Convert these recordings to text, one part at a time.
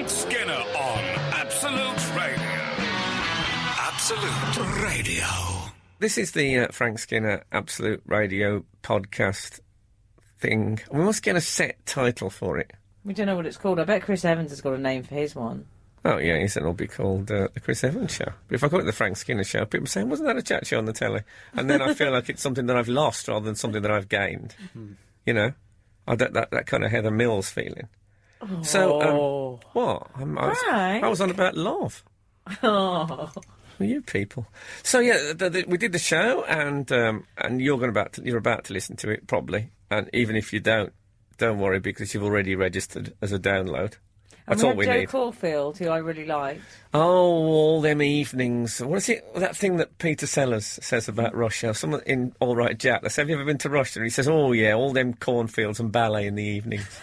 Frank Skinner on Absolute Radio. Absolute Radio. This is the Frank Skinner Absolute Radio podcast thing. We must get a set title for it. We don't know what it's called. I bet Chris Evans has got a name for his one. Oh, yeah, he said it'll be called The Chris Evans Show. But if I call it The Frank Skinner Show, people say, wasn't that a chat show on the telly? And then I feel like it's something that I've lost rather than something that I've gained. You know? That kind of Heather Mills feeling. Oh. So, what? I was on about love. Oh. Well, you people. So, yeah, we did the show, and you're about to listen to it, probably. And even if you don't worry, because you've already registered as a download. That's all we need. Caulfield, who I really liked. Oh, all them evenings. What is it? That thing that Peter Sellers says about Russia. Someone in All Right Jack. They say, have you ever been to Russia? And he says, oh, yeah, all them cornfields and ballet in the evenings.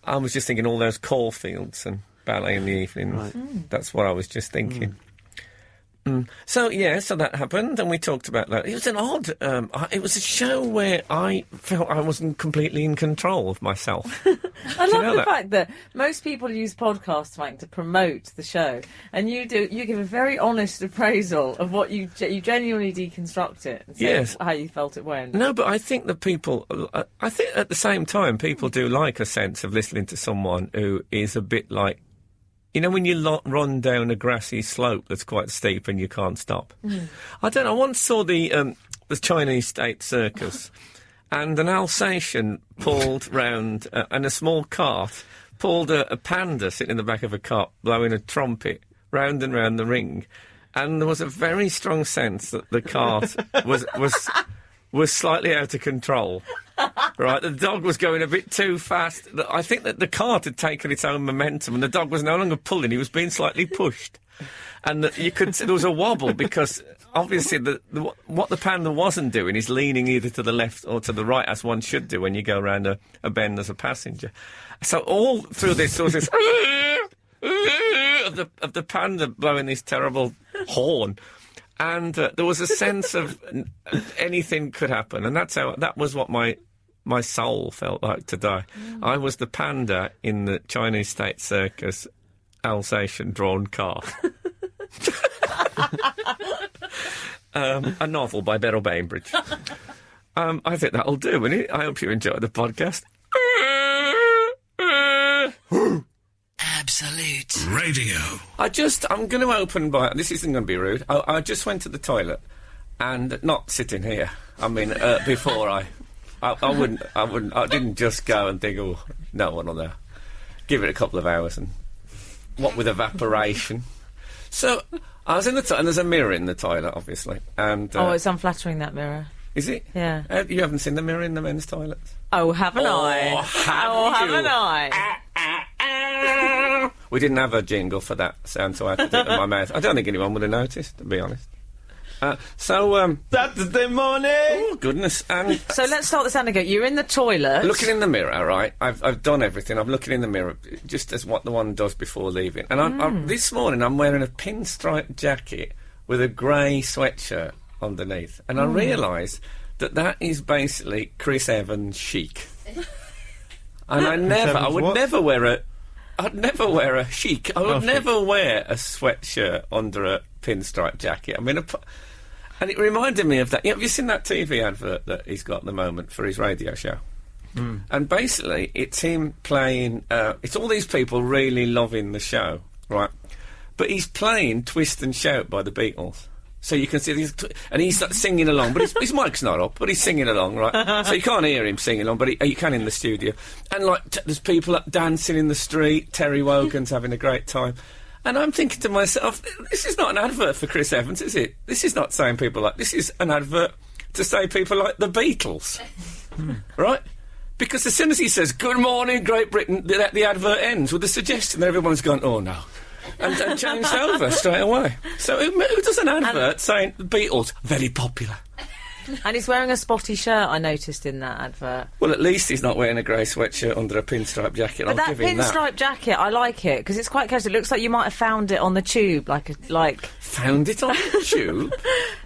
I was just thinking all those Caulfields and ballet in the evenings. Right. That's what I was just thinking. So that happened, and we talked about that. It was an odd... it was a show where I felt I wasn't completely in control of myself. I love the fact that most people use podcasts, Frank, to promote the show, and you give a very honest appraisal of what you genuinely deconstruct it and say how you felt it went. No, but I think that people... I think at the same time, people do like a sense of listening to someone who is a bit like... You know, when you run down a grassy slope that's quite steep and you can't stop. I don't know. I once saw the Chinese state circus, and an Alsatian pulled round, and a small cart pulled a panda sitting in the back of a cart blowing a trumpet round and round the ring, and there was a very strong sense that the cart was slightly out of control. Right, the dog was going a bit too fast. I think that the cart had taken its own momentum, and the dog was no longer pulling; he was being slightly pushed. And you could see there was a wobble because obviously what the panda wasn't doing is leaning either to the left or to the right, as one should do when you go around a bend as a passenger. So all through this, there was this of the panda blowing this terrible horn. And there was a sense of anything could happen, and that was what my soul felt like today. I was the panda in the Chinese state circus Alsatian drawn cart. A novel by Beryl Bainbridge. I think that'll do, won't it? I hope you enjoy the podcast. Absolute Radio. I'm going to open by... This isn't going to be rude. I just went to the toilet, and not sitting here. I mean, before I didn't just go and think, oh, no one on there. Give it a couple of hours, and what with evaporation. So, I was in the toilet, and there's a mirror in the toilet, obviously. And it's unflattering, that mirror. Is it? Yeah. You haven't seen the mirror in the men's toilets? Oh, haven't I? Haven't I? We didn't have a jingle for that sound, so I had to do it in my mouth. I don't think anyone would have noticed, to be honest. Saturday morning! Oh, goodness. So let's start this again. You're in the toilet. Looking in the mirror, right? I've done everything. I'm looking in the mirror, just as what the one does before leaving. And this morning, I'm wearing a pinstripe jacket with a grey sweatshirt underneath. And I realise that is basically Chris Evans chic. And I would never wear a chic. I would never wear a sweatshirt under a pinstripe jacket. I mean, and it reminded me of that. Have you seen that TV advert that he's got at the moment for his radio show? And basically, it's him playing... it's all these people really loving the show, right? But he's playing Twist and Shout by the Beatles. So you can see these... And he's singing along, but his mic's not up, but he's singing along, right? So you can't hear him singing along, but you can in the studio. And, there's people dancing in the street. Terry Wogan's having a great time. And I'm thinking to myself, this is not an advert for Chris Evans, is it? This is not saying people like... This is an advert to say people like the Beatles. Right? Because as soon as he says, good morning, Great Britain, the advert ends with the suggestion that everyone's gone, oh, no. And changed over straight away. So who does an advert saying the Beatles, very popular? And he's wearing a spotty shirt, I noticed in that advert. Well, at least he's not wearing a grey sweatshirt under a pinstripe jacket. But I'll that give him that. pinstripe jacket, I like it, because it's quite casual. It looks like you might have found it on the tube, like... Found it on the tube?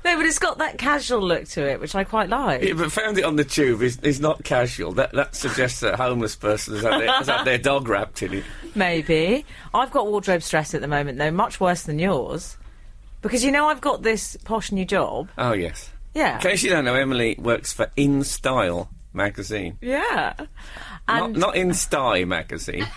No, but it's got that casual look to it, which I quite like. Yeah, but found it on the tube is not casual. That suggests that a homeless person has had their dog wrapped in it. Maybe. I've got wardrobe stress at the moment, though, much worse than yours. Because, I've got this posh new job. Oh, yes. Yeah. In case you don't know, Emily works for In Style magazine. Yeah. And Not In Style magazine,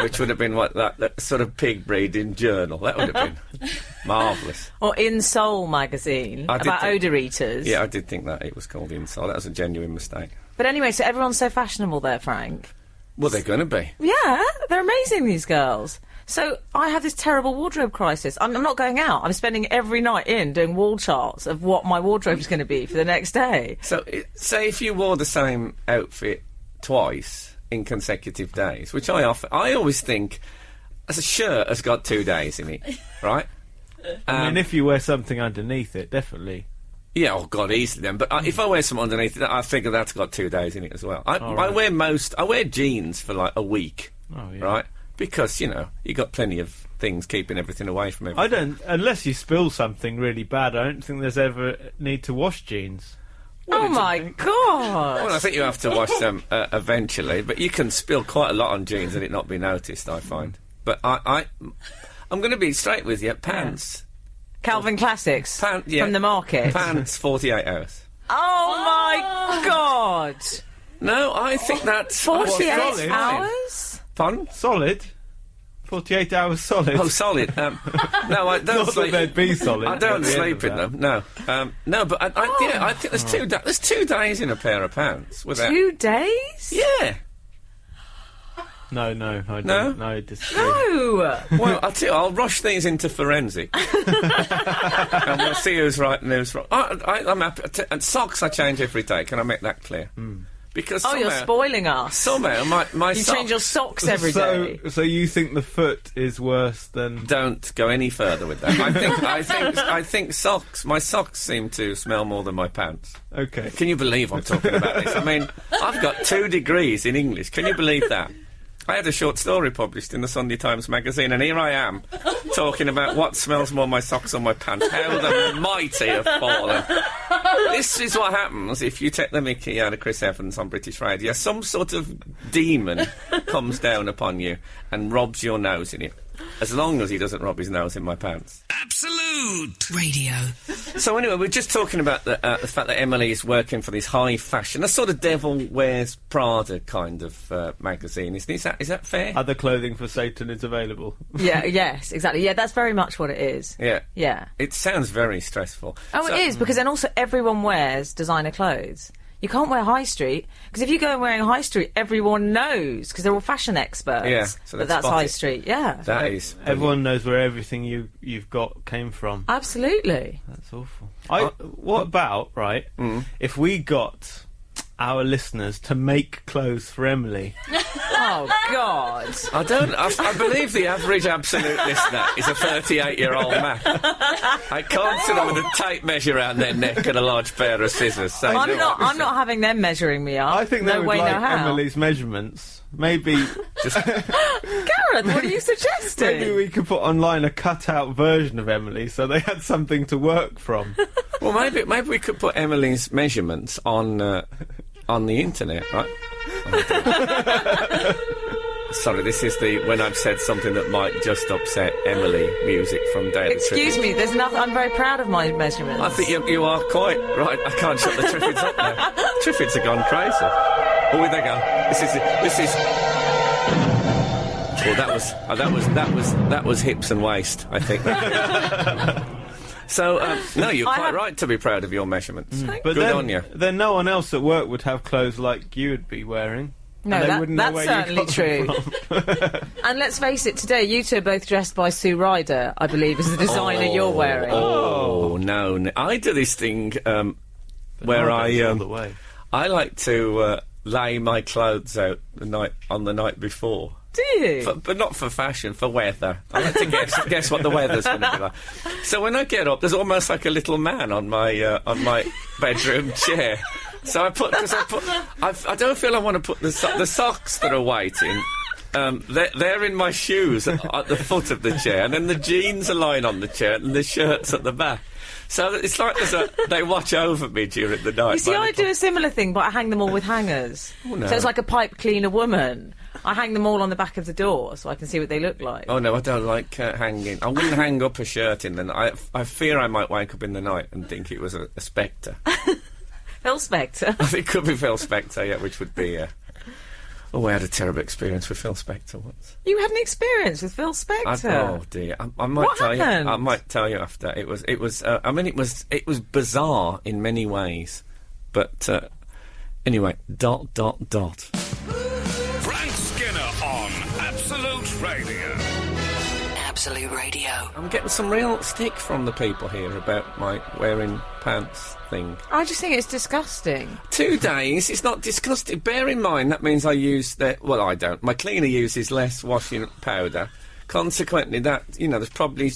which would have been that sort of pig breeding journal. That would have been marvellous. Or In Soul magazine, about odour eaters. Yeah, I did think that it was called In Style. That was a genuine mistake. But anyway, so everyone's so fashionable there, Frank. Well, they're going to be. Yeah, they're amazing, these girls. So I have this terrible wardrobe crisis. I'm not going out. I'm spending every night in doing wall charts of what my wardrobe's going to be for the next day. So, say if you wore the same outfit twice in consecutive days, which I always think, as a shirt has got 2 days in it, right? I mean, if you wear something underneath it, definitely. Yeah, oh God, easily then. But if I wear something underneath it, I figure that's got 2 days in it as well. I wear jeans for like a week, right? Because, you got plenty of things keeping everything away from everything. Unless you spill something really bad, I don't think there's ever need to wash jeans. Oh my God! Well, I think you have to wash them eventually, but you can spill quite a lot on jeans and it not be noticed, I find. But I'm going to be straight with you. Pants. Calvin Classics from the market. Pants, 48 hours. Oh my God! No, I think that's... 48 hours? Pardon? Solid? 48 hours solid? Oh, solid. No, I don't Not sleep... that they'd be solid. I don't sleep in them, no. No, but I think there's 2 days in a pair of pants. Without... 2 days? Yeah. No, I don't. No, I disagree. No! Well, I'll rush these into forensic. And we'll see who's right and who's wrong. I'm happy. And socks I change every day. Can I make that clear? Because somehow, you're spoiling us. Somehow, my you socks... change your socks every day. So you think the foot is worse than... Don't go any further with that. I think socks... My socks seem to smell more than my pants. Okay. Can you believe I'm talking about this? I mean, I've got 2 degrees in English. Can you believe that? I had a short story published in the Sunday Times magazine, and here I am, talking about what smells more, my socks or my pants. How the mighty have fallen. This is what happens if you take the mickey out of Chris Evans on British radio. Some sort of demon comes down upon you and robs your nose in it. As long as he doesn't rub his nose in my pants. Absolute Radio. So anyway, we're just talking about the fact that Emily is working for this high fashion, a sort of Devil Wears Prada kind of magazine. Is that fair? Other clothing for Satan is available. Yes, exactly. Yeah, that's very much what it is. Yeah. It sounds very stressful. Oh, it is, because then also everyone wears designer clothes. You can't wear high street, because if you go wearing high street, everyone knows, because they're all fashion experts. Yeah, so that's high street. Yeah, that is. Everyone knows where everything you've got came from. Absolutely. That's awful. What about if we got our listeners to make clothes for Emily? Oh God! I believe the average absolute listener is a 38-year-old man. I can't sit them with a tape measure around their neck and a large pair of scissors. So I'm not having them measuring me up. I think they no would way, like no how. Emily's measurements. Maybe just Gareth, what are you suggesting? maybe we could put online a cut-out version of Emily, so they had something to work from. Well, maybe we could put Emily's measurements on the internet, right? Sorry, this is when I've said something that might just upset Emily music from Day of the Excuse me, there's nothing. I'm very proud of my measurements. I think you are quite right. I can't shut the Triffids up now. Triffids have gone crazy. Oh, here they go. This is. Well, that was hips and waist, I think. So, no, you're quite right to be proud of your measurements. But Good on you. Then no one else at work would have clothes like you would be wearing. No, that's certainly true. True. And let's face it, today you two are both dressed by Sue Ryder, I believe, is the designer you're wearing. Oh, no. I do this thing where I like to lay my clothes out on the night before Do you? But not for fashion, for weather. I like to guess what the weather's going to be like. So when I get up, there's almost like a little man on my bedroom chair. So I don't feel I want to put the socks that are waiting. They're in my shoes at the foot of the chair, and then the jeans are lying on the chair, and the shirt's at the back. So it's like they watch over me during the night. You see, I do a similar thing, but I hang them all with hangers. Oh, no. So it's like a pipe cleaner woman. I hang them all on the back of the door so I can see what they look like. Oh, no, I don't like hanging. I wouldn't hang up a shirt in the night. I fear I might wake up in the night and think it was a spectre. Phil Spector. I think it could be Phil Spector, yeah, which would be... Oh, I had a terrible experience with Phil Spector once. You had an experience with Phil Spector? Oh dear, I might tell happened? you. I might tell you after. It was. I mean, it was bizarre in many ways, but anyway. ... Frank Skinner on Absolute Radio. Absolute Radio. I'm getting some real stick from the people here about my wearing pants thing. I just think it's disgusting. 2 days, it's not disgusting. Bear in mind, that means I use well, I don't. My cleaner uses less washing powder. Consequently, there's probably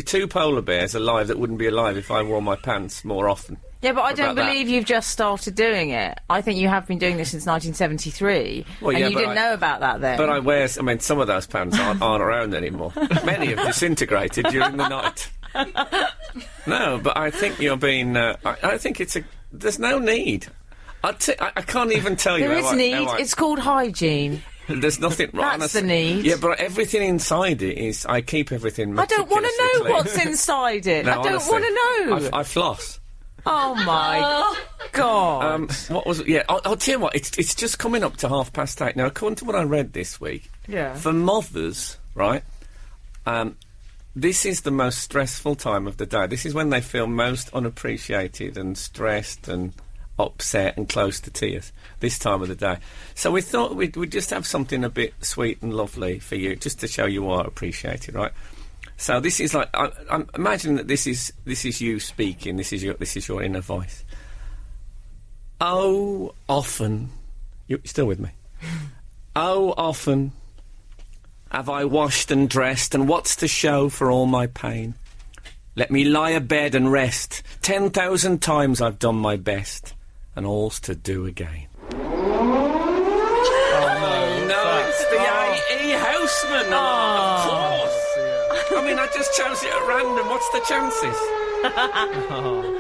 2 polar bears alive that wouldn't be alive if I wore my pants more often. Yeah, but I don't believe you've just started doing it. I think you have been doing this since 1973, and you didn't know about that then. But some of those pants aren't around anymore. Many have disintegrated during the night. No, but I think you're being... I think there's no need. I can't even tell you There is need. It's called hygiene. There's nothing wrong. That's the need. Yeah, but everything inside it is... I keep everything I don't want to know clean. what's inside it. No, I don't want to know. I floss. Oh, my God. What was it? Yeah, I'll tell you what, it's just coming up to 8:30. Now, according to what I read this week, for mothers, right, this is the most stressful time of the day. This is when they feel most unappreciated and stressed and upset and close to tears, this time of the day. So we thought we'd just have something a bit sweet and lovely for you, just to show you are appreciated, right? So this is like, I'm imagining that this is you speaking. This is your inner voice. Oh, often, you're still with me. Oh, often have I washed and dressed, and what's to show for all my pain? Let me lie abed and rest. 10,000 times I've done my best, and all's to do again. Oh no, it's the A.E. Houseman. Of course. I mean, I just chose it at random. What's the chances?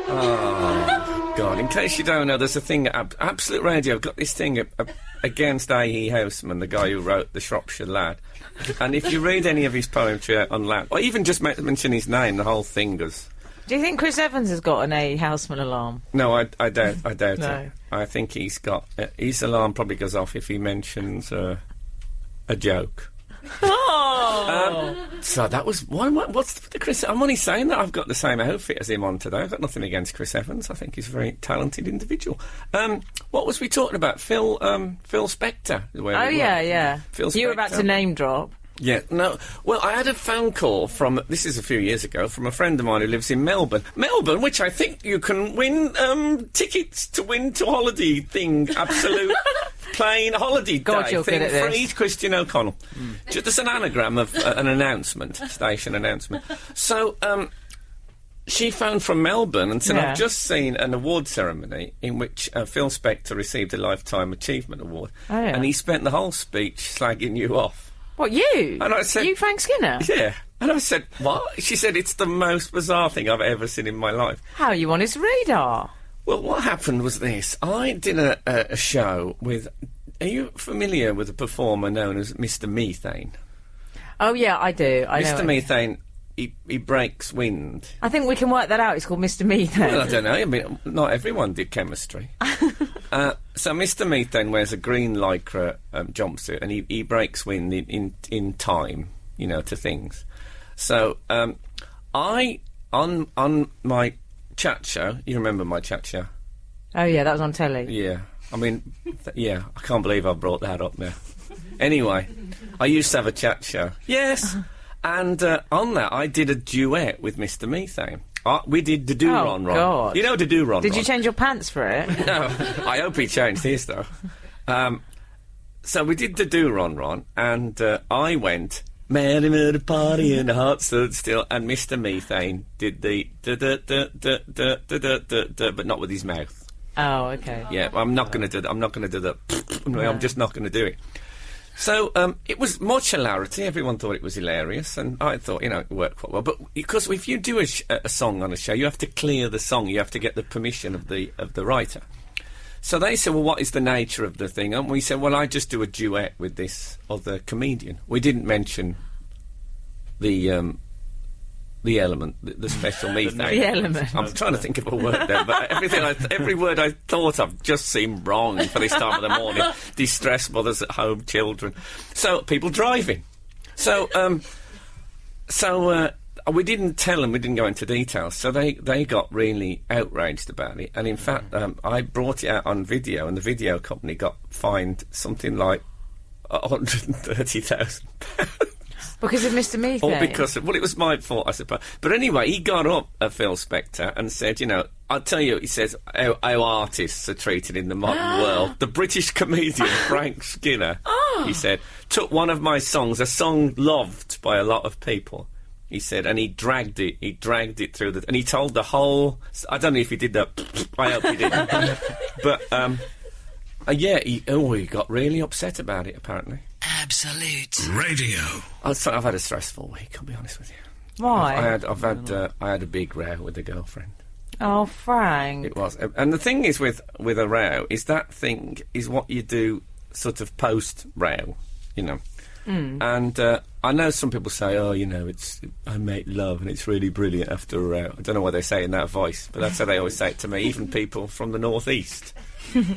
Oh, God. In case you don't know, there's a thing at Absolute Radio. I've got this thing against A.E. Houseman, the guy who wrote The Shropshire Lad. And if you read any of his poetry on Lad, or even just mention his name, the whole thing goes... Do you think Chris Evans has got an A.E. Houseman alarm? No, I doubt No. it. I think he's got... his alarm probably goes off if he mentions a joke. Oh! So that was... What's the Chris... I'm only saying that I've got the same outfit as him on today. I've got nothing against Chris Evans. I think he's a very talented individual. What was we talking about? Phil Spector. Oh, yeah. Phil Spector. You were about to name drop. Yeah, no. Well, I had a phone call from, this is a few years ago, from a friend of mine who lives in Melbourne. Melbourne, which I think you can win tickets to win to holiday thing, absolute plain holiday God, day you're thing, good at this. free to Christian O'Connell. Just an anagram of an announcement, station announcement. So, she phoned from Melbourne and said, I've just seen an award ceremony in which Phil Spector received a Lifetime Achievement Award. Oh, yeah. And he spent the whole speech slagging you off. What, you? And I said... You, Frank Skinner? Yeah. And I said, what? She said, it's the most bizarre thing I've ever seen in my life. How are you on his radar? Well, what happened was this. I did a show with... Are you familiar with a performer known as Mr. Methane? Oh, yeah, I do. I know Mr. it. Methane, he breaks wind. I think we can work that out. It's called Mr. Methane. Well, I don't know. I mean, not everyone did chemistry. So Mr. Methane wears a green lycra jumpsuit, and he breaks wind in time, to things. So I on my chat show. You remember my chat show? Oh yeah, that was on telly. Yeah, I mean, I can't believe I brought that up now. Anyway, I used to have a chat show. Yes, and on that I did a duet with Mr. Methane. We did the do-ron-ron. God. You know the do-ron-ron? Did you change your pants for it? No, I hope he changed his, though. so we did the Do Ron Ron, and I went, Mary murder party and the heart stood still, and Mr. Methane did the but not with his mouth. Oh, okay. Yeah, I'm not going to do that. I'm not going to do that. I'm just not going to do it. So it was much hilarity. Everyone thought it was hilarious, and I thought, it worked quite well. But because if you do a song on a show, you have to clear the song. You have to get the permission of the writer. So they said, well, what is the nature of the thing? And we said, well, I just do a duet with this other comedian. We didn't mention the element, the special methane. The element. I'm trying to think of a word there, but every word I thought of just seemed wrong for this time of the morning. Distressed mothers at home, children. So, people driving. So we didn't tell them, we didn't go into details, so they got really outraged about it. And in fact, I brought it out on video, and the video company got fined something like £130,000. Because of Mr. Methane? Or because of, well, it was my fault, I suppose. But anyway, he got up, Phil Spector, and said, I'll tell you, he says, how artists are treated in the modern world. The British comedian Frank Skinner, he said, took one of my songs, a song loved by a lot of people, he said, and he dragged it through and he told the whole, I don't know if he did that, I hope he didn't. But, he got really upset about it, apparently. Absolute Radio. I've had a stressful week, I'll be honest with you. Why? I had a big row with a girlfriend. Oh, Frank. It was. And the thing is with a row, is that thing is what you do sort of post-row, And I know some people say, I make love and it's really brilliant after a row. I don't know what they say in that voice, but that's how they always say it to me, even people from the northeast.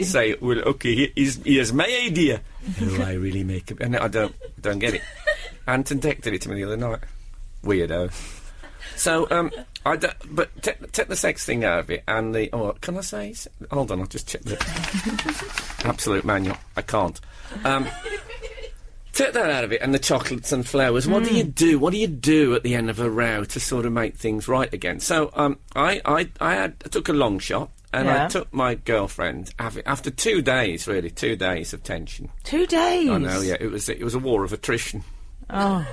Say, well, okay, here's my idea. Oh, I really make it, and I don't get it. Anton Deck did it to me the other night. Weirdo. So, but take the sex thing out of it, and can I say? Hold on, I'll just check the absolute manual. I can't. Take that out of it, and the chocolates and flowers. What do you do? What do you do at the end of a row to sort of make things right again? So, I took a long shot. And I took my girlfriend after 2 days, really, 2 days of tension. 2 days. I know, yeah. It was a war of attrition. Oh.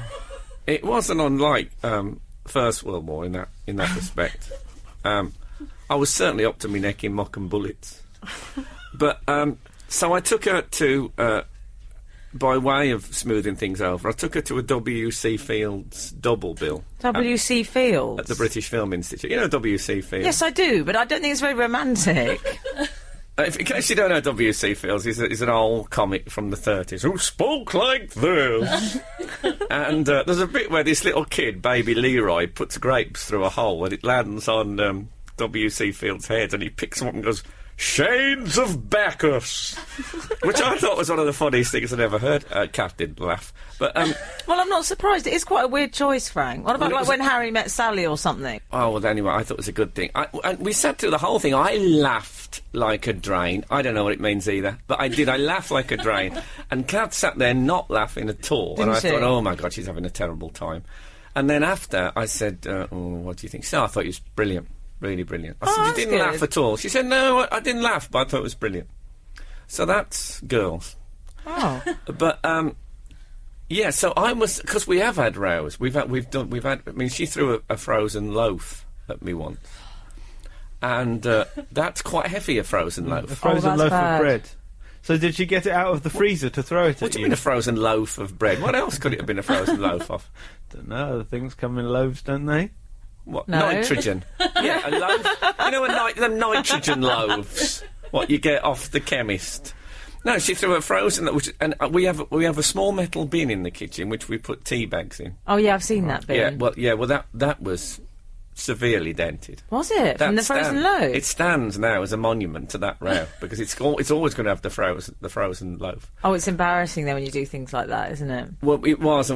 It wasn't unlike First World War in that respect. I was certainly up to my neck in muck and bullets. But so I took her to, by way of smoothing things over, I took her to a W.C. Fields double bill. W.C. Fields? At the British Film Institute. You know W.C. Fields? Yes, I do, but I don't think it's very romantic. In case you don't know W.C. Fields, he's an old comic from the 30s who spoke like this. And there's a bit where this little kid, baby Leroy, puts grapes through a hole and it lands on W.C. Fields' head, and he picks them up and goes, "Shades of Bacchus," which I thought was one of the funniest things I'd ever heard. Kath didn't laugh, but well, I'm not surprised. It is quite a weird choice, Frank. What about when Harry met Sally or something? Oh well, anyway, I thought it was a good thing. We sat through the whole thing. I laughed like a drain. I don't know what it means either, but I did. I laughed like a drain, and Kath sat there not laughing at all. Didn't and I she? thought, oh my God, she's having a terrible time. And then after, I said, what do you think? So I thought it was brilliant. Really brilliant. I said, you didn't laugh at all. She said, no, I didn't laugh, but I thought it was brilliant. So that's girls. Oh. But, yeah, so I was, because we have had rows. We've had, I mean, she threw a frozen loaf at me once. And that's quite heavy, a frozen loaf. A frozen loaf bad. of bread. So did she get it out of the freezer to throw it at you? What do you mean a frozen loaf of bread? What else could it have been a frozen loaf of? Don't know, the things come in loaves, don't they? What? No. Nitrogen. Yeah, a loaf. You know, the nitrogen loaves. What you get off the chemist. No, she threw a frozen. And we have a small metal bin in the kitchen which we put tea bags in. Oh yeah, I've seen that bin. Well, that was severely dented. Was it from the frozen loaf? It stands now as a monument to that row because it's always going to have the frozen loaf. Oh, it's embarrassing then when you do things like that, isn't it? Well, it was. I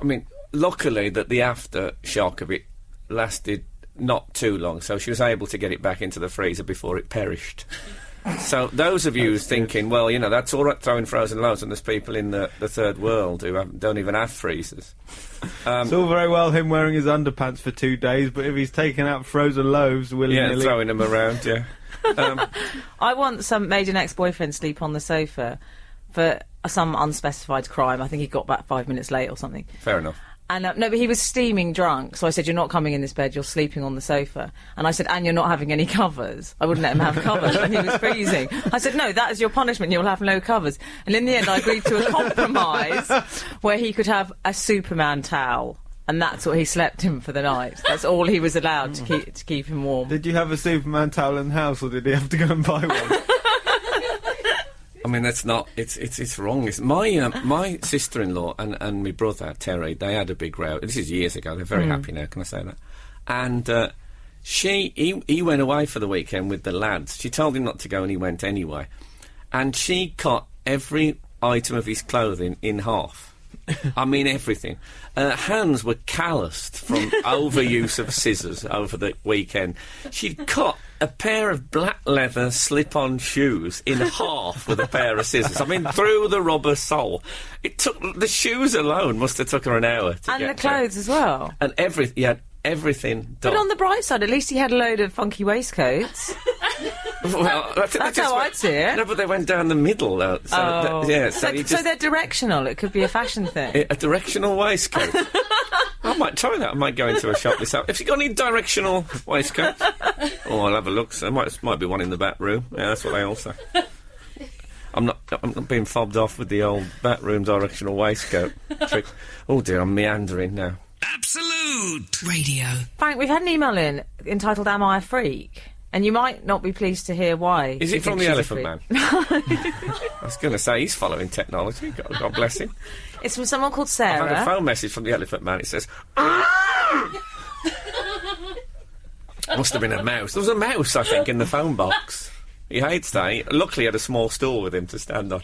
mean, luckily that the aftershock of it lasted not too long, so she was able to get it back into the freezer before it perished. So those of you thinking, well, that's all right throwing frozen loaves, and there's people in the third world who don't even have freezers. It's all very well him wearing his underpants for 2 days, but if he's taking out frozen loaves willy-nilly... Yeah, throwing them around, yeah. I once made an ex-boyfriend sleep on the sofa for some unspecified crime. I think he got back 5 minutes late or something. Fair enough. And no, but he was steaming drunk. So I said, "You're not coming in this bed. You're sleeping on the sofa." And I said, "And you're not having any covers." I wouldn't let him have covers, and he was freezing. I said, "No, that is your punishment. You'll have no covers." And in the end, I agreed to a compromise where he could have a Superman towel. And that's what he slept in for the night. That's all he was allowed to keep him warm. Did you have a Superman towel in the house, or did he have to go and buy one? I mean, that's not. It's wrong. My sister-in-law and my brother Terry, they had a big row. This is years ago. They're very happy now. Can I say that? And he went away for the weekend with the lads. She told him not to go, and he went anyway. And she cut every item of his clothing in half. I mean, everything. Hands were calloused from overuse of scissors over the weekend. She'd cut a pair of black leather slip-on shoes in half with a pair of scissors. I mean, through the rubber sole. It took the shoes alone must have took her an hour to and get the clothes as well. And everything done. But on the bright side, at least he had a load of funky waistcoats. Well, that's how I'd see it. No, but they went down the middle. So they're directional. It could be a fashion thing. A directional waistcoat. I might try that. I might go into a shop this out. If you got any directional waistcoats, I'll have a look. So might be one in the back room. Yeah, that's what they all say. I'm not being fobbed off with the old back room directional waistcoat trick. Oh dear, I'm meandering now. Absolute Radio. Frank, we've had an email in entitled "Am I a Freak?" And you might not be pleased to hear why. Is it from the Elephant Man? I was going to say, he's following technology. God bless him. It's from someone called Sarah. I've had a phone message from the Elephant Man. It says... Must have been a mouse. There was a mouse, I think, in the phone box. He hates that. Luckily, he had a small stool with him to stand on.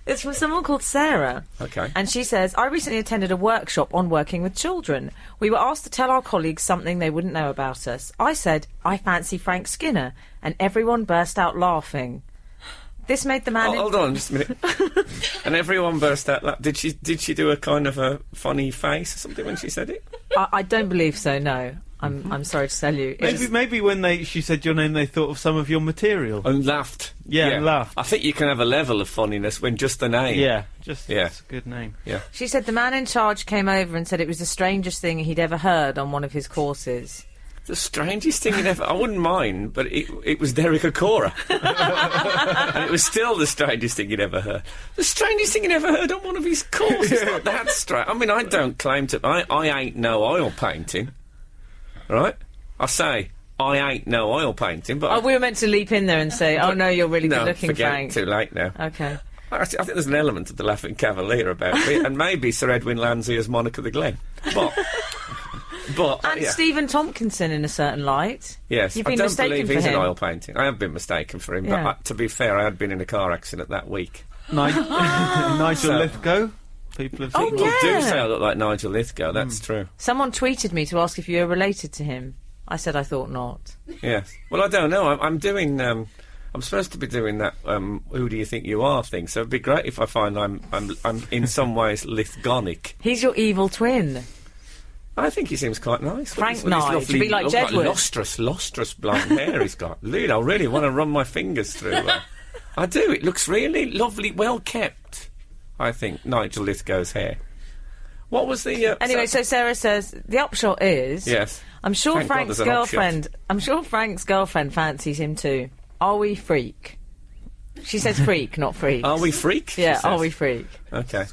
It's from someone called Sarah. Okay. And she says, "I recently attended a workshop on working with children. We were asked to tell our colleagues something they wouldn't know about us. I said, 'I fancy Frank Skinner,' and everyone burst out laughing. This made the man... hold on just a minute. And everyone burst out laughing. Did she do a kind of a funny face or something when she said it? I don't believe so, no. I'm sorry to tell you. Maybe when she said your name, they thought of some of your material. And laughed. Yeah, and laughed. I think you can have a level of funniness when just the name. Yeah, it's a good name. Yeah. She said the man in charge came over and said it was the strangest thing he'd ever heard on one of his courses. The strangest thing he'd ever... I wouldn't mind, but it was Derek Acora. And it was still the strangest thing he'd ever heard. The strangest thing he'd ever heard on one of his courses. Not that strange. I mean, I don't claim to... I ain't no oil painting. Right? I say, I ain't no oil painting, but... we were meant to leap in there and say, oh, no, you're really good-looking, Frank. Too late now. OK. I think there's an element of the Laughing Cavalier about it, and maybe Sir Edwin Lansley as Monica the Glen. But and Stephen Tompkinson in a certain light. Yes, You've been I don't mistaken believe for he's him. an oil painting. I have been mistaken for him, Yeah. but to be fair, I had been in a car accident that week. Nigel Lithgow? People have seen People do say I look like Nigel Lithgow, that's true. Someone tweeted me to ask if you were related to him. I said I thought not. Yes. Well, I don't know. I'm doing... I'm supposed to be doing that "Who do you think you are" thing, so it'd be great if I find I'm in some ways Lithgonic. He's your evil twin. I think he seems quite nice. Frank Knight, to be like Jedward. Lustrous blonde hair he's got. Dude, I really want to run my fingers through I do. It looks really lovely, well kept, I think, Nigel Lithgow's hair. What was the... Anyway, so Sarah says, the upshot is... Yes. I'm sure Thank God Frank's there's an girlfriend... I'm sure Frank's girlfriend fancies him too. Are we freak? She says freak, not freaks. Are we freak? Yeah, are we freak? Okay.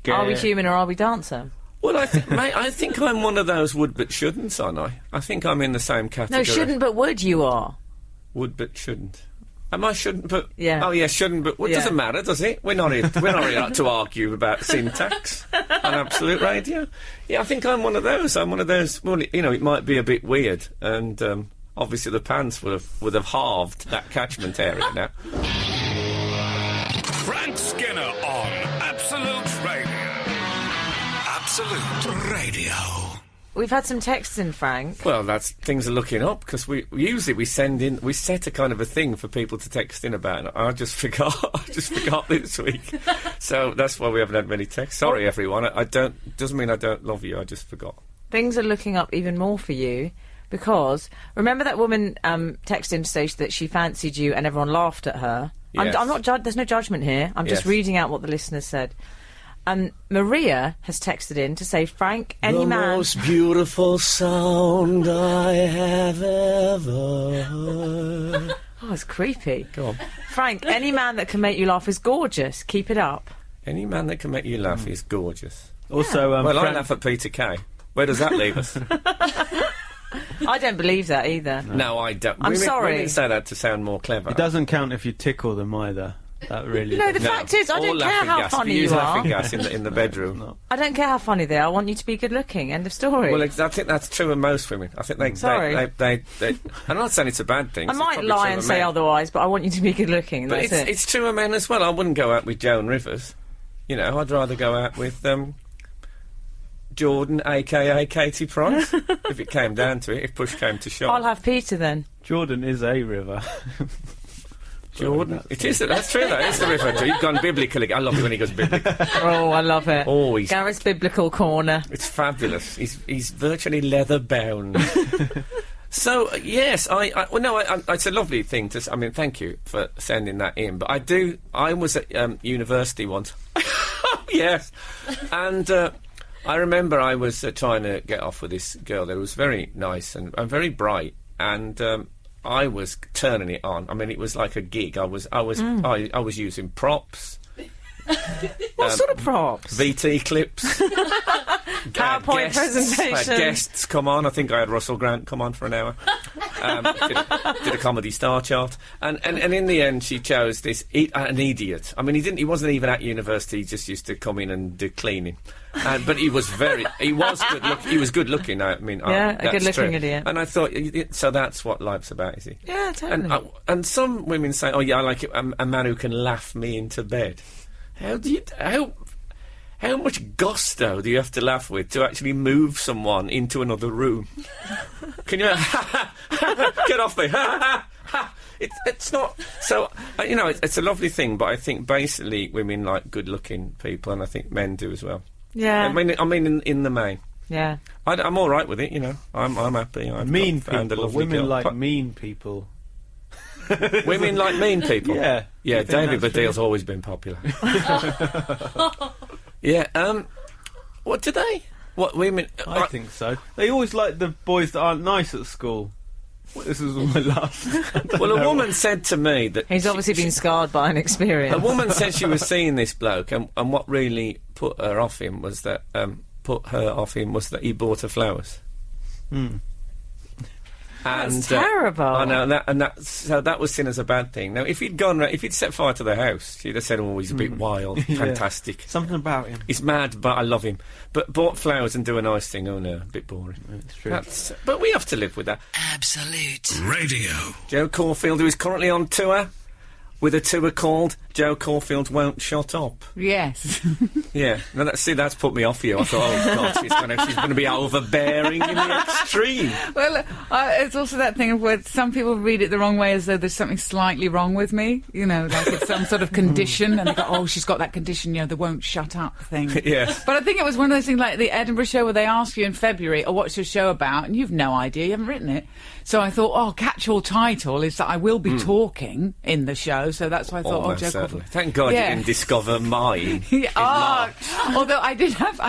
Are we human or are we dancer? Well, I think I'm one of those would but shouldn'ts, aren't I? I think I'm in the same category. No, shouldn't but would you are. Would but shouldn't. Am I shouldn't but... Yeah. Oh, yeah, shouldn't but... Well, it doesn't matter, does it? We're not here to argue about syntax on Absolute Radio. Yeah, I think I'm one of those. I'm one of those... Well, you know, it might be a bit weird, and obviously the pants would have halved that catchment area now. Frank Skinner on Absolute Radio. Absolute Radio. We've had some texts in, Frank. Well, things are looking up, because we set a kind of a thing for people to text in about, and I just forgot this week. So that's why we haven't had many texts. Sorry, everyone. Doesn't mean I don't love you, I just forgot. Things are looking up even more for you, because remember that woman texted in to say that she fancied you and everyone laughed at her? Yes. I'm not. There's no judgment here. I'm just Yes. reading out what the listeners said. And Maria has texted in to say, Frank, any man... most beautiful sound I have ever heard. Oh, it's creepy. Go on. Frank, any man that can make you laugh is gorgeous. Keep it up. Any man that can make you laugh is gorgeous. Also, Well, I Frank- laugh at Peter Kay. Where does that leave us? I don't believe that either. No, I don't. I'm sorry. Women say that to sound more clever. it doesn't count if you tickle them either. That really. You know, the doesn't. fact is, I Or don't care laughing how gas. funny If you use you laughing are. gas in the bedroom. No. I don't care how funny they are. I want you to be good looking. End of story. Well, I think that's true of most women. I think they. Sorry. they I'm not saying it's a bad thing. I It's might probably lie true and of say men. otherwise, but I want you to be good looking. But That's it. it's true of men as well. I wouldn't go out with Joan Rivers. You know, I'd rather go out with Jordan, a.k.a. Katie Price, if it came down to it, if push came to shove. I'll have Peter then. Jordan is a river. Jordan. It is. That's true, though. It's the river. You've gone biblical again. I love it when he goes biblical. Oh, I love it. Oh, he's Gareth's biblical corner. It's fabulous. He's virtually leather bound. So yes, it's a lovely thing to. I mean, thank you for sending that in. But I was at university once. Yes, and I remember I was trying to get off with this girl that was very nice and very bright, and I was turning it on. I mean, it was like a gig. I was using props. What sort of props? VT clips. PowerPoint presentations. Had guests come on. I think I had Russell Grant come on for an hour. Did a comedy star chart, and in the end she chose this an idiot. I mean, he wasn't even at university. He just used to come in and do cleaning. But he was good looking. I mean, Yeah, a that's good-looking true. idiot. And I thought, so that's what life's about, is it? Yeah, totally. And some women say, "Oh yeah, I like it, a man who can laugh me into bed." How much gusto do you have to laugh with to actually move someone into another room? Can you get off me? It's not so. It's a lovely thing, but I think basically women like good-looking people, and I think men do as well. Yeah. I mean, in the main. Yeah. I'm all right with it. You know, I'm happy. I've Mean found a people. lovely Women girl. like mean people. Women like mean people. Yeah. Yeah, You think David that's Baddiel's always been popular. Yeah, what do they? What women... I think so. They always like the boys that aren't nice at school. This is my last. Well, a woman said to me that... He's obviously been scarred by an experience. A woman said she was seeing this bloke, and what really put her off him was that... he bought her flowers. And, That's terrible. I know, so that was seen as a bad thing. Now, if he'd set fire to the house, she'd have said, "Oh, he's a bit wild, fantastic. Something about him. He's mad, but I love him." But bought flowers and do a nice thing, oh no, a bit boring. It's true. But we have to live with that. Absolute Radio. Joe Caulfield, who is currently on tour, with a tour called Joe Caulfield Won't Shut Up. Yes. Yeah, no, that's put me off you. I thought, oh God, she's going to be overbearing in the extreme. Well, it's also that thing of where some people read it the wrong way, as though there's something slightly wrong with me. You know, like it's some sort of condition, and they go, "Oh, she's got that condition, the won't shut up thing." Yes. But I think it was one of those things like the Edinburgh show where they ask you in February, "Oh, what's your show about?" and you've no idea, you haven't written it. So I thought, oh, catch-all title is that I will be talking in the show. So that's why I thought, Almost Joe certainly. Caulfield. Thank God Yeah. you didn't discover mine. Yeah, although I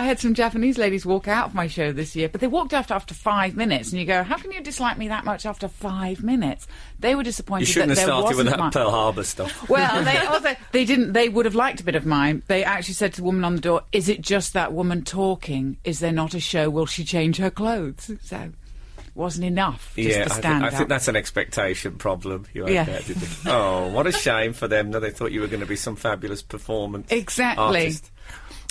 had some Japanese ladies walk out of my show this year, but they walked out after 5 minutes, and you go, how can you dislike me that much after 5 minutes? They were disappointed You shouldn't that have there started with wasn't that much. Pearl Harbor stuff. Well, they didn't. They would have liked a bit of mine. They actually said to the woman on the door, "Is it just that woman talking? Is there not a show? Will she change her clothes?" So. Wasn't enough just to stand I up. think that's an expectation problem you had Yeah. there, didn't you? Oh, what a shame for them that they thought you were going to be some fabulous performance Exactly. artist.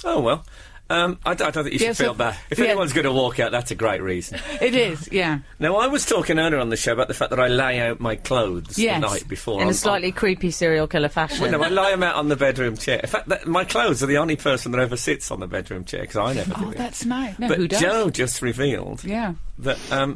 Oh, well. I don't think you should Yeah, so- feel bad. If yeah. anyone's going to walk out, that's a great reason. It is, yeah. Now, I was talking earlier on the show about the fact that I lay out my clothes Yes. the night before. In a slightly creepy serial killer fashion. Well, no, I lay them out on the bedroom chair. In fact, my clothes are the only person that ever sits on the bedroom chair, because I never do Oh, it. that's nice. No, But who does? Joe just revealed Yeah. that... I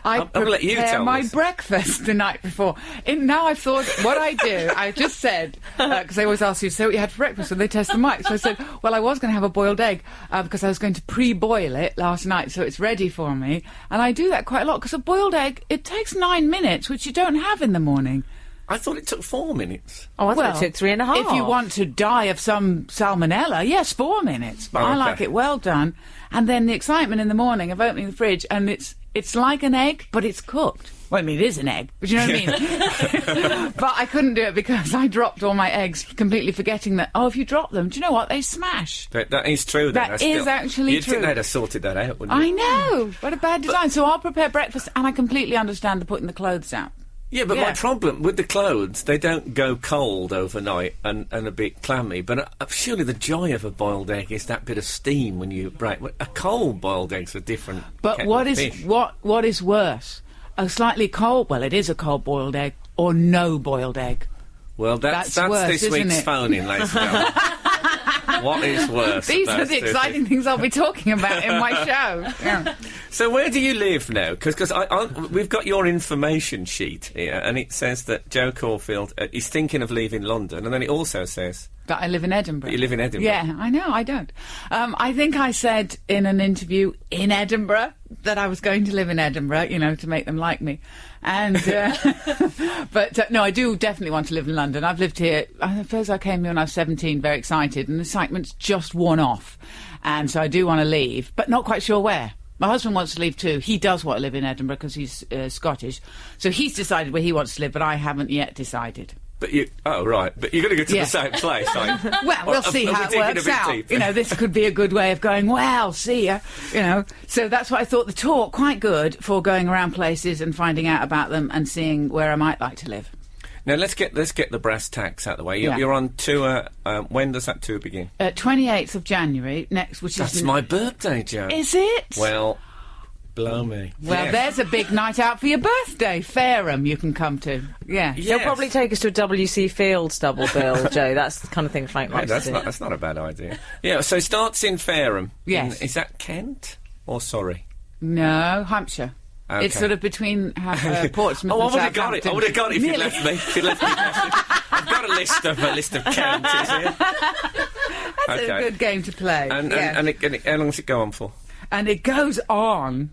I'm going to let you prepare tell my this. breakfast the night before. Now I've thought, what I do, I just said, because they always ask you, so what you had for breakfast when they test the mic. So I said, well, I was going to have a boiled egg because I was going to pre-boil it last night, so it's ready for me. And I do that quite a lot, because a boiled egg, it takes 9 minutes, which you don't have in the morning. I thought it took 4 minutes. Oh, I thought it took 3.5. If you want to die of some salmonella, yes, 4 minutes. But I like it well done. And then the excitement in the morning of opening the fridge, and it's like an egg, but it's cooked. Well, I mean, it is an egg, but you know what I mean? But I couldn't do it because I dropped all my eggs, completely forgetting that, if you drop them, do you know what? They smash. That is true, then. That is actually true. You'd think they'd have sorted that out, wouldn't you? I know. What a bad design. So I'll prepare breakfast, and I completely understand the putting the clothes out. Yeah, but my problem with the clothes, they don't go cold overnight and a bit clammy. But surely the joy of a boiled egg is that bit of steam when you break. A cold boiled egg's a different. But what is worse? A slightly cold. Well, it is a cold boiled egg or no boiled egg. Well, that's worse, this week's phone-in, ladies and gentlemen. What is worse? These are the exciting things I'll be talking about in my show. Yeah. So where do you live now? Because we've got your information sheet here, and it says that Joe Caulfield is thinking of leaving London, and then it also says that I live in Edinburgh. You live in Edinburgh? Yeah, I know, I don't. I think I said in an interview in Edinburgh that I was going to live in Edinburgh, to make them like me. And but no, I do definitely want to live in London. I've lived here, I suppose I came here when I was 17, very excited, and the excitement's just worn off. And so I do want to leave, but not quite sure where. My husband wants to leave too. He does want to live in Edinburgh because he's Scottish. So he's decided where he wants to live, but I haven't yet decided. But you're going to go to the same place, aren't you? Well, we'll see how it works out. Deeper. This could be a good way of going, well, see ya, So that's why I thought the tour quite good for going around places and finding out about them and seeing where I might like to live. Now, let's get the brass tacks out of the way. You're on tour. When does that tour begin? 28th of January, That's my birthday, Joe. Is it? Well, blow me. Well, there's a big night out for your birthday. Fareham you can come to. Yeah. Yes. He'll probably take us to a W.C. Fields double bill, Joe. That's the kind of thing Frank likes to do. That's not a bad idea. Yeah, so it starts in Fareham. Yes. Is that Kent or Surrey? No, Hampshire. Okay. It's sort of between Portsmouth and Southampton. I would have got it if you'd left me. I've got a list of counties here. That's a good game to play. And how long does it go on for? And it goes on.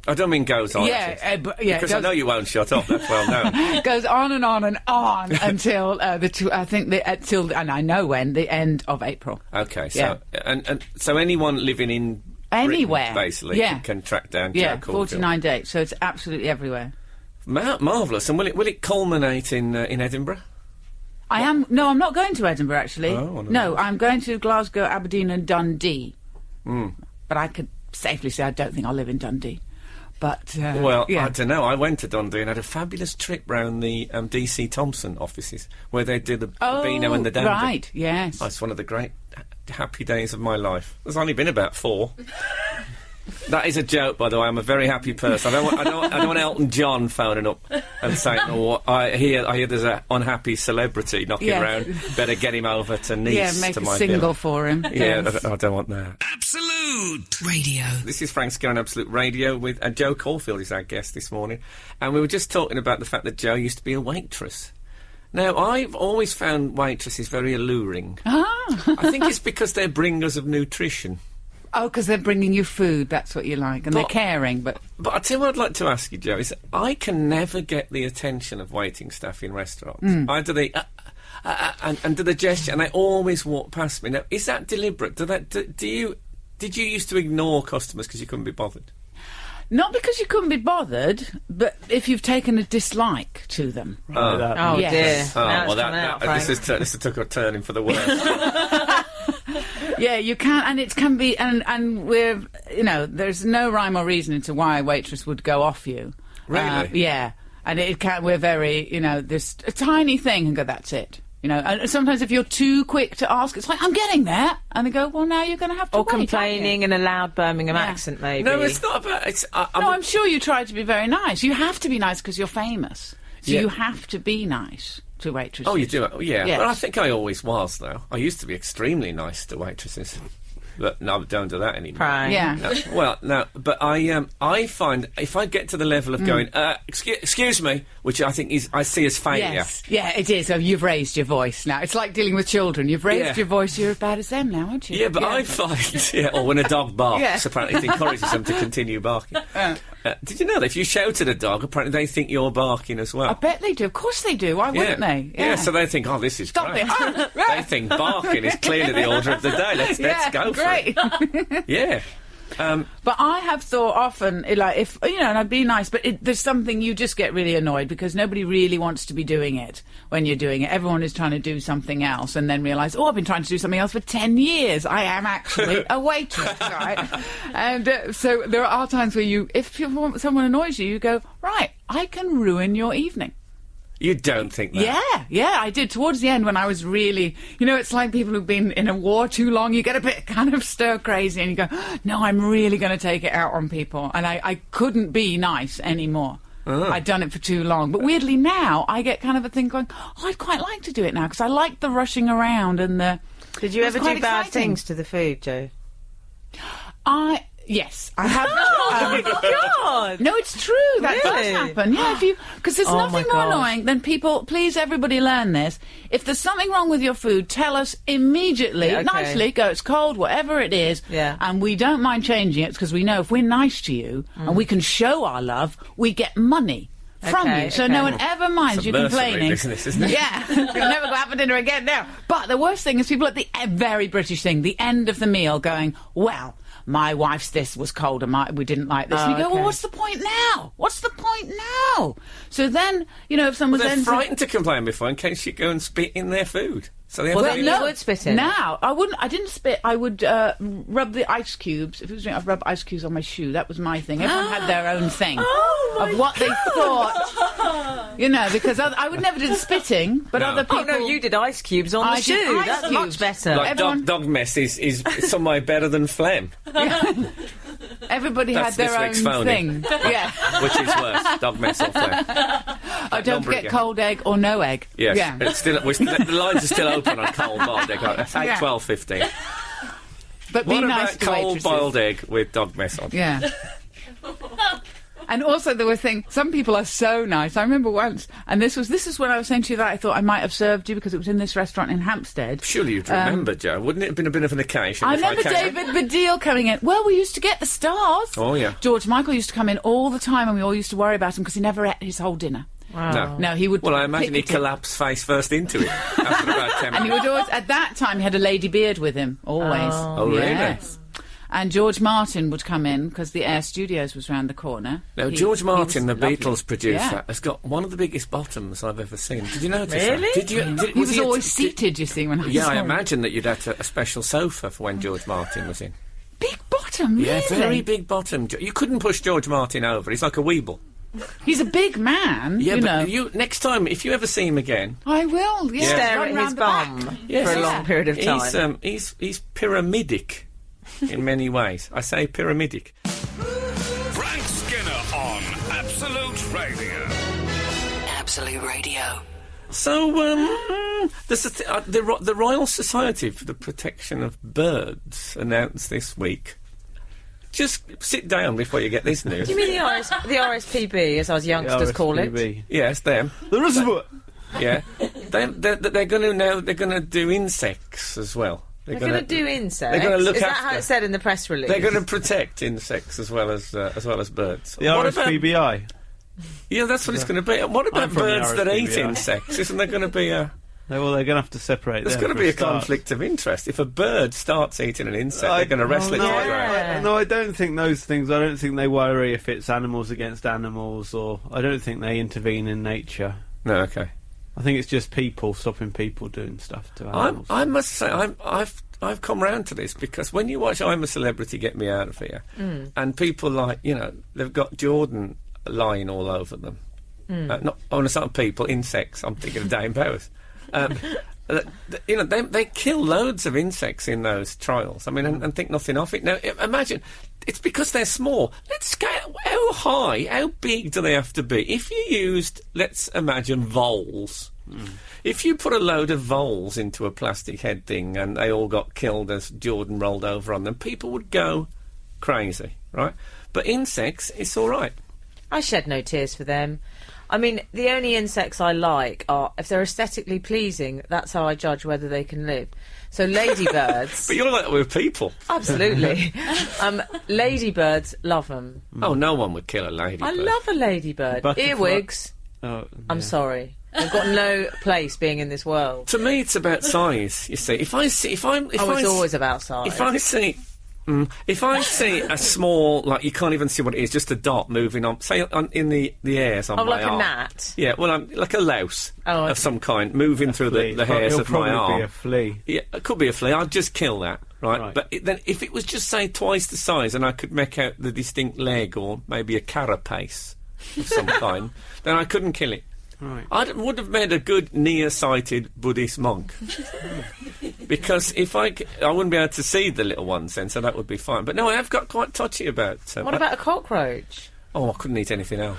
I don't mean goes on. Because I know you won't shut up. That's well known. It goes on and on and on until and I know when, the end of April. Okay, so and so anyone living in anywhere Britain, basically can track down Joe Caulfield. 49 dates, so it's absolutely everywhere. Marvellous. And will it culminate in Edinburgh? I'm not going to Edinburgh actually. No, I'm going to Glasgow, Aberdeen and Dundee. But I could safely say I don't think I'll live in Dundee. But I don't know. I went to Dundee and had a fabulous trip round the DC Thompson offices where they did the Beano and the Dandy. Right, yes. It's one of the great happy days of my life. There's only been about 4. That is a joke, by the way. I'm a very happy person. I don't want Elton John phoning up and saying, I hear there's an unhappy celebrity knocking around. Better get him over to Nice. Yeah, make a single for him. Yeah, I don't want that. Absolute Radio. This is Frank Skinner on Absolute Radio with Joe Caulfield is our guest this morning. And we were just talking about the fact that Joe used to be a waitress. Now, I've always found waitresses very alluring. I think it's because they're bringers of nutrition. Oh, because they're bringing you food, that's what you like, and they're caring, but I tell you what I'd like to ask you, Joe, is I can never get the attention of waiting staff in restaurants. Either they... and do the gesture, and they always walk past me. Now, is that deliberate? Did you used to ignore customers because you couldn't be bothered? Not because you couldn't be bothered, but if you've taken a dislike to them. Dear. This has took a turning for the worse. Yeah, you can, and it can be, and we're, there's no rhyme or reason into why a waitress would go off you. Really? Yeah, and we're very, there's a tiny thing and go, that's it. And sometimes if you're too quick to ask, it's like, I'm getting there. And they go, well, now you're going to have to wait. Or complaining in a loud Birmingham accent, maybe. No, it's not about... I'm sure you try to be very nice. You have to be nice because you're famous. So you have to be nice to waitresses. Oh, you do? Yeah. Yes. But I think I always was, though. I used to be extremely nice to waitresses. But no, I don't do that anymore. Right. Yeah. But I find if I get to the level of going, excuse me, which I think I see as failure. Yes. Yeah, it is. So you've raised your voice now. It's like dealing with children. You've raised your voice. You're as bad as them now, aren't you? Yeah, but I find, or when a dog barks, apparently it encourages them to continue barking. Did you know that if you shout at a dog, apparently they think you're barking as well? I bet they do. Of course they do. Why wouldn't they? Yeah, so they think, this is Stop great. it. They think barking is clearly the order of the day. Let's go for it. Yeah. But I have thought often, like, if, and I'd be nice, but there's something you just get really annoyed because nobody really wants to be doing it when you're doing it. Everyone is trying to do something else and then realise, I've been trying to do something else for 10 years. I am actually a waitress, right? And so there are times where if someone annoys you, you go, right, I can ruin your evening. You don't think that? Yeah, I did. Towards the end when I was really... it's like people who've been in a war too long, you get a bit kind of stir-crazy and you go, no, I'm really going to take it out on people. And I couldn't be nice anymore. I'd done it for too long. But weirdly now, I get kind of a thing going, I'd quite like to do it now, because I like the rushing around and the... Did you ever do bad things to the food, Jo? Yes, I have. Oh my God! No, it's true. That does happen. Yeah, because there's nothing more annoying than people. Please, everybody, learn this. If there's something wrong with your food, tell us immediately, nicely. Go, it's cold, whatever it is. Yeah. And we don't mind changing it because we know if we're nice to you and we can show our love, we get money from you. So no one ever minds you complaining. Business, isn't it? Yeah, you'll never go out for dinner again now. But the worst thing is people at the very British thing, the end of the meal, going, well, my wife's this was cold and we didn't like this. And you go, well, what's the point now? What's the point now? So then, if someone's they're frightened to complain before in case you go and spit in their food. So they you would spit in. Now, I wouldn't. I didn't spit. I would rub the ice cubes. If it was me, I'd rub ice cubes on my shoe. That was my thing. Everyone had their own thing of what they thought. Because I would never do the spitting, but other people. Oh no, you did ice cubes on the shoe. That's much better. Like dog mess is some way better than phlegm. Everybody had their own thing. Yeah. Which is worse, dog mess or phlegm? Don't forget cold egg or no egg. Yes. Yeah. It's still, the lines are still open on cold boiled egg. It's 8, 12, 15. But be nice to cold boiled egg with dog mess on? Yeah. And also there were things, some people are so nice. I remember once, and this is when I was saying to you that I thought I might have served you because it was in this restaurant in Hampstead. Surely you'd remember, Jo. Wouldn't it have been a bit of an occasion? I remember David Baddiel coming in. Well, we used to get the stars. Oh, yeah. George Michael used to come in all the time and we all used to worry about him because he never ate his whole dinner. Wow. No, he would... Well, I imagine he'd collapse face first into it after about 10 minutes. And he would always... At that time, he had a lady beard with him, always. Oh, really? Yes. And George Martin would come in because the Air Studios was round the corner. Now, George Martin, the Beatles producer, has got one of the biggest bottoms I've ever seen. Did you notice that? Really? He was always seated, you see, when I saw him. I imagine that you'd had a special sofa for when George Martin was in. Big bottom, really? Yeah, very big bottom. You couldn't push George Martin over. He's like a weeble. He's a big man, but next time, if you ever see him again... I will, yeah. Stare at his bum for a long period of time. He's pyramidic in many ways. I say pyramidic. Frank Skinner on Absolute Radio. Absolute Radio. So, the Royal Society for the Protection of Birds announced this week. Just sit down before you get this news. Do you mean the RSPB, as us youngsters call it? Yes, them. Yeah, they're going to do insects as well. They're going to do insects. They're going to look after. Is that how it's said in the press release? They're going to protect insects as well as birds. The RSPBI. Yeah, that's what it's going to be. What about birds that eat insects? Isn't there going to be a... Well, they're going to have to separate. There's going to be a conflict of interest. If a bird starts eating an insect, they're going to wrestle it to the ground. No, I don't think those things. I don't think they worry if it's animals against animals, or I don't think they intervene in nature. No, okay. I think it's just people stopping people doing stuff to animals. I must say, I've come round to this because when you watch I'm a Celebrity, Get Me Out of Here, and people like, they've got Jordan lying all over them. Not on a sort of people, insects. I'm thinking of Dame Powers. They kill loads of insects in those trials. I mean, and think nothing of it. Now, imagine, it's because they're small. Let's scale. How big do they have to be? If you used, let's imagine, voles. If you put a load of voles into a plastic head thing and they all got killed as Jordan rolled over on them, people would go crazy, right? But insects, it's all right. I shed no tears for them. I mean, the only insects I like are, if they're aesthetically pleasing, that's how I judge whether they can live. So ladybirds... But you're like that with people. Absolutely. Ladybirds, love them. Oh, no one would kill a ladybird. I love a ladybird. Butterfly. Earwigs. Oh, yeah. I'm sorry. They've got no place being in this world. To me, it's about size, you see. It's always about size. If I see a small, like, you can't even see what it is, just a dot moving on, say, in the hairs on my like arm. a gnat? Yeah, well, I'm like a louse okay. of some kind, moving through the hairs of my arm. It'll probably be a flea. Yeah, it could be a flea. I'd just kill that, right? But then if it was just, say, twice the size and I could make out the distinct leg or maybe a carapace of some kind, then I couldn't kill it. Right. I would have made a good nearsighted Buddhist monk. Because if I wouldn't be able to see the little ones then, so that would be fine. But no, I have got quite touchy about... what about a cockroach? Oh, I couldn't eat anything else.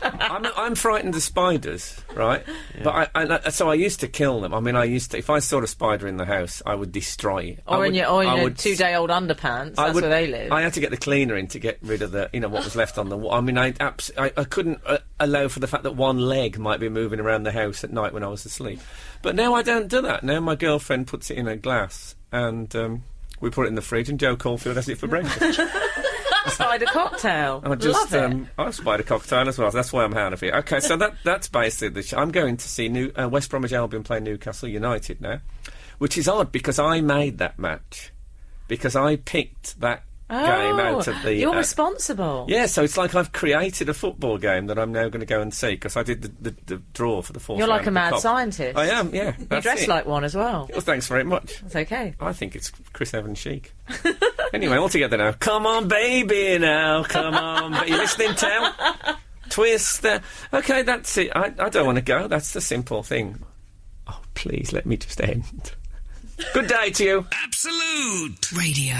I'm frightened of spiders, right? Yeah. But so I used to kill them. I mean, if I saw a spider in the house, I would destroy it. Or in your 2-day-old underpants, that's where they live. I had to get the cleaner in to get rid of what was left on the wall. I mean, I couldn't allow for the fact that one leg might be moving around the house at night when I was asleep. But now I don't do that. Now my girlfriend puts it in a glass and we put it in the fridge and Joe Caulfield has it for breakfast. Spider cocktail. Love it. I spider cocktail as well. That's why I'm out of it. Okay, so that's basically the show. I'm going to see West Bromwich Albion play Newcastle United now, which is odd because I made that match because I picked that game out of the... You're responsible. Yeah, so it's like I've created a football game that I'm now going to go and see because I did the draw for the fourth You're round like a mad scientist. I am, yeah. You dress like one as well. Well, thanks very much. That's okay. I think it's Chris Evans chic. Anyway, all together now. Come on, baby, now. Come on. Are you listening, Tel? Twist. Okay, that's it. I don't want to go. That's the simple thing. Oh, please, let me just end. Good day to you. Absolute Radio.